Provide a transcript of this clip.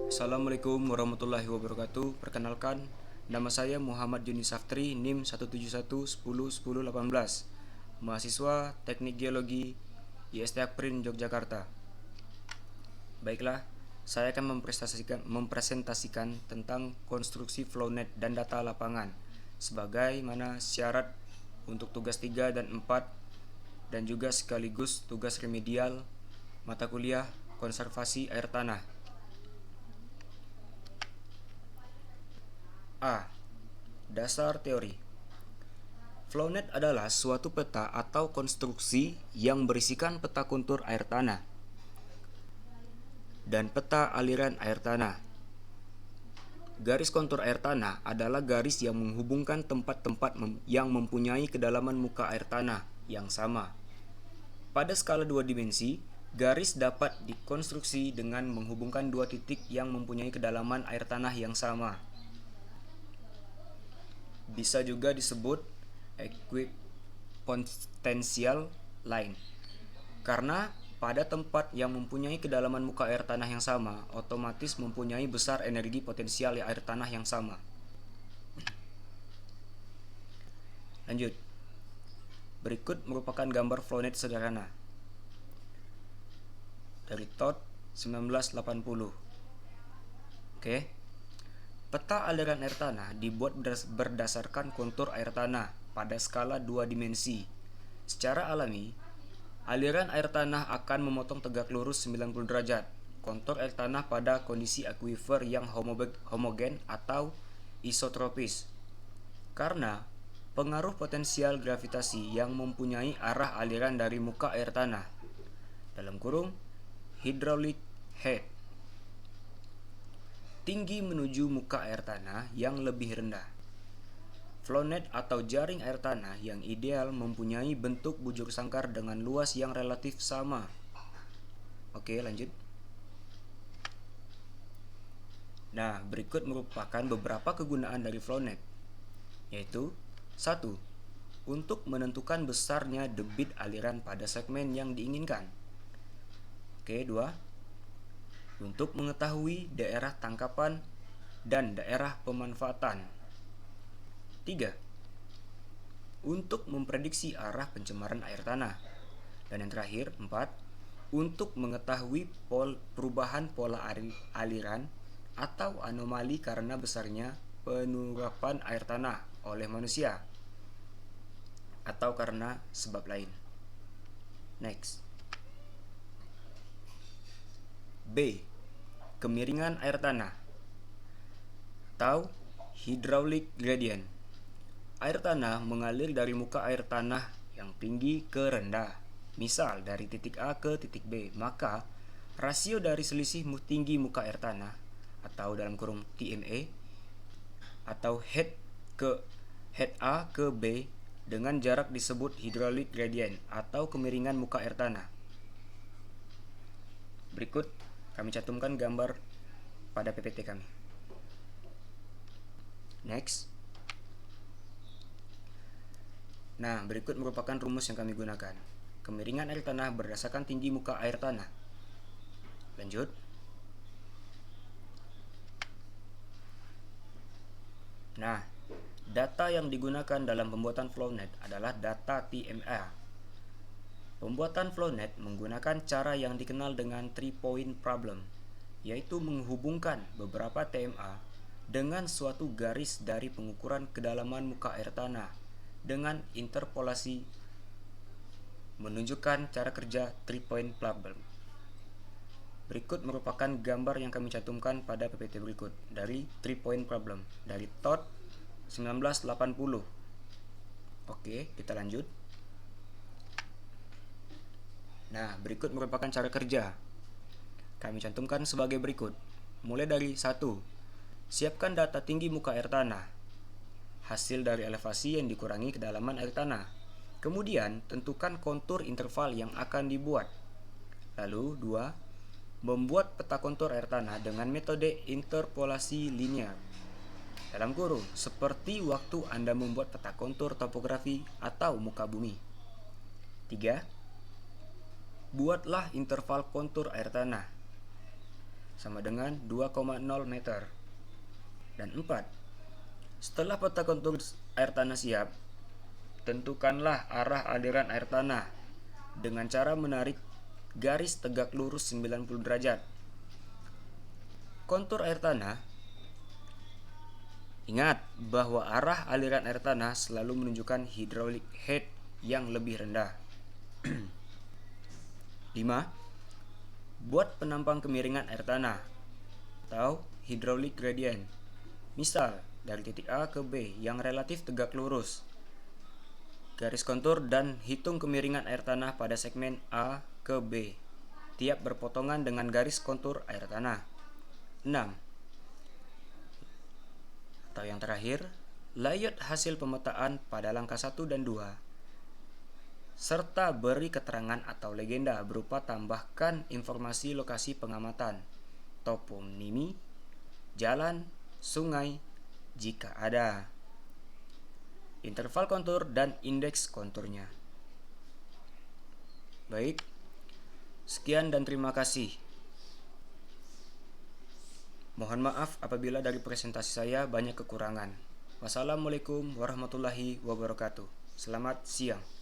Assalamualaikum warahmatullahi wabarakatuh. Perkenalkan, nama saya Muhammad Juni Saftri, NIM 171101018, mahasiswa Teknik Geologi IST Akprin Yogyakarta. Baiklah, saya akan mempresentasikan tentang konstruksi flownet dan data lapangan sebagaimana syarat untuk tugas 3 dan 4 dan juga sekaligus tugas remedial mata kuliah konservasi air tanah. A. Dasar teori. Flownet adalah suatu peta atau konstruksi yang berisikan peta kontur air tanah dan peta aliran air tanah. Garis kontur air tanah adalah garis yang menghubungkan tempat-tempat yang mempunyai kedalaman muka air tanah yang sama. Pada skala 2 dimensi, garis dapat dikonstruksi dengan menghubungkan dua titik yang mempunyai kedalaman air tanah yang sama. Bisa juga disebut equipotential line, karena pada tempat yang mempunyai kedalaman muka air tanah yang sama, otomatis mempunyai besar energi potensial air tanah yang sama. Lanjut. Berikut merupakan gambar flownet sederhana dari Todd 1980. Oke. Peta aliran air tanah dibuat berdasarkan kontur air tanah pada skala 2 dimensi. Secara alami, aliran air tanah akan memotong tegak lurus 90 derajat kontur air tanah pada kondisi akuifer yang homogen atau isotropis. Karena pengaruh potensial gravitasi yang mempunyai arah aliran dari muka air tanah (hydraulic head) tinggi menuju muka air tanah yang lebih rendah. Flownet atau jaring air tanah yang ideal mempunyai bentuk bujur sangkar dengan luas yang relatif sama. Oke, lanjut. Nah, berikut merupakan beberapa kegunaan dari flownet, yaitu 1. Untuk menentukan besarnya debit aliran pada segmen yang diinginkan. Oke, 2. Untuk mengetahui daerah tangkapan dan daerah pemanfaatan. 3. Untuk memprediksi arah pencemaran air tanah. Dan yang terakhir, 4. Untuk mengetahui perubahan pola aliran atau anomali karena besarnya penerapan air tanah oleh manusia atau karena sebab lain. Next. B. Kemiringan air tanah atau hydraulic gradient. Air tanah mengalir dari muka air tanah yang tinggi ke rendah, misal dari titik A ke titik B, maka rasio dari selisih tinggi muka air tanah atau dalam kurung TMA atau head A ke B dengan jarak disebut hydraulic gradient atau kemiringan muka air tanah. Berikut kami cantumkan gambar pada PPT kami. Next. Nah, berikut merupakan rumus yang kami gunakan. Kemiringan air tanah berdasarkan tinggi muka air tanah. Lanjut. Nah, data yang digunakan dalam pembuatan flownet adalah data TMA. Pembuatan flownet menggunakan cara yang dikenal dengan 3-point problem, yaitu menghubungkan beberapa TMA dengan suatu garis dari pengukuran kedalaman muka air tanah dengan interpolasi menunjukkan cara kerja 3-point problem. Berikut merupakan gambar yang kami cantumkan pada PPT berikut dari 3-point problem dari Todd 1980. Oke, kita lanjut. Nah, berikut merupakan cara kerja. Kami cantumkan sebagai berikut. Mulai dari 1. Siapkan data tinggi muka air tanah, hasil dari elevasi yang dikurangi kedalaman air tanah. Kemudian, tentukan kontur interval yang akan dibuat. Lalu, 2. Membuat peta kontur air tanah dengan metode interpolasi linear. Dalam kurung, seperti waktu Anda membuat peta kontur topografi atau muka bumi. 3. Buatlah interval kontur air tanah. sama dengan 2,0 meter. Dan 4. Setelah peta kontur air tanah siap, tentukanlah arah aliran air tanah dengan cara menarik garis tegak lurus 90 derajat. Kontur air tanah. Ingat bahwa arah aliran air tanah selalu menunjukkan hydraulic head yang lebih rendah. 5. Buat penampang kemiringan air tanah atau hydraulic gradient. Misal, dari titik A ke B yang relatif tegak lurus. Garis kontur dan hitung kemiringan air tanah pada segmen A ke B, tiap berpotongan dengan garis kontur air tanah. 6. Atau yang terakhir, layut hasil pemetaan pada langkah 1 dan 2, serta beri keterangan atau legenda berupa tambahkan informasi lokasi pengamatan, toponimi, jalan, sungai, jika ada, interval kontur dan indeks konturnya. Baik, sekian dan terima kasih. Mohon maaf apabila dari presentasi saya banyak kekurangan. Wassalamualaikum warahmatullahi wabarakatuh. Selamat siang.